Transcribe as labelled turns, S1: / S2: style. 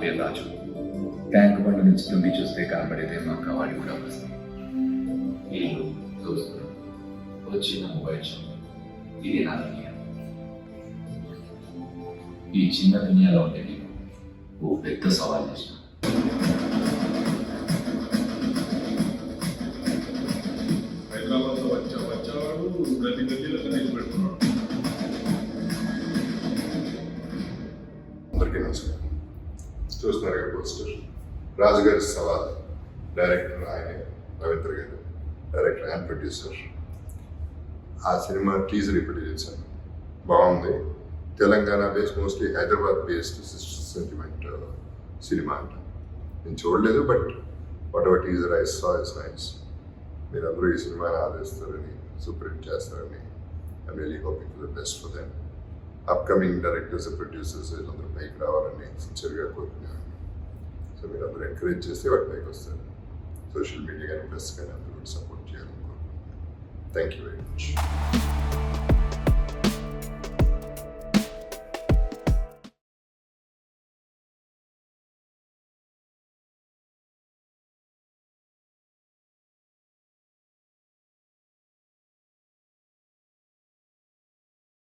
S1: పేరు రాజు. Tank bund నుంచి తొంగి చూస్తే కనబడేదే మా కవాడి కూడా బస్తి. ఇల్లు, దోస్తులు, వచ్చిన మొబైల్ షాప్, ఇది నా దునియా. ఈ చిన్న దునియాలో ఉండేది ఓ పెద్ద సవాల్ చేసిన.
S2: హైదరాబాద్లో వచ్చేవాడు ప్రతి గల్లీలో గణేష్ పెట్టుకున్నాడు.
S3: అందరికీ నమస్కారం. చూస్తున్నారు కదా పోస్టర్, రాజు గారి సవాల్. డైరెక్టర్ ఆయనే, రవీందర్ గారు డైరెక్టర్ అండ్ ప్రొడ్యూసర్. ఆ సినిమా టీజర్ ఇప్పుడు చేశాను, బాగుంది. Telangana based, mostly Hyderabad based sentiment cinema అంట. నేను చూడలేదు, but what ever teaser I saw is nice. మీరందరూ ఈ సినిమాని ఆదరిస్తారని, సూపర్ హిట్ చేస్తారని I'm really hoping for the best for them. Upcoming directors, producers వీళ్ళందరూ పైకి రావాలని సిన్సియర్గా కోరుకున్నాను. సో మీరు అందరూ ఎంకరేజ్ చేస్తే వాటి పైకి వస్తారు. సోషల్ మీడియా కానీ, ప్రెస్ కానీ అందరూ సపోర్ట్ చేయాలని కోరుకుంటున్నాను. Thank you very much.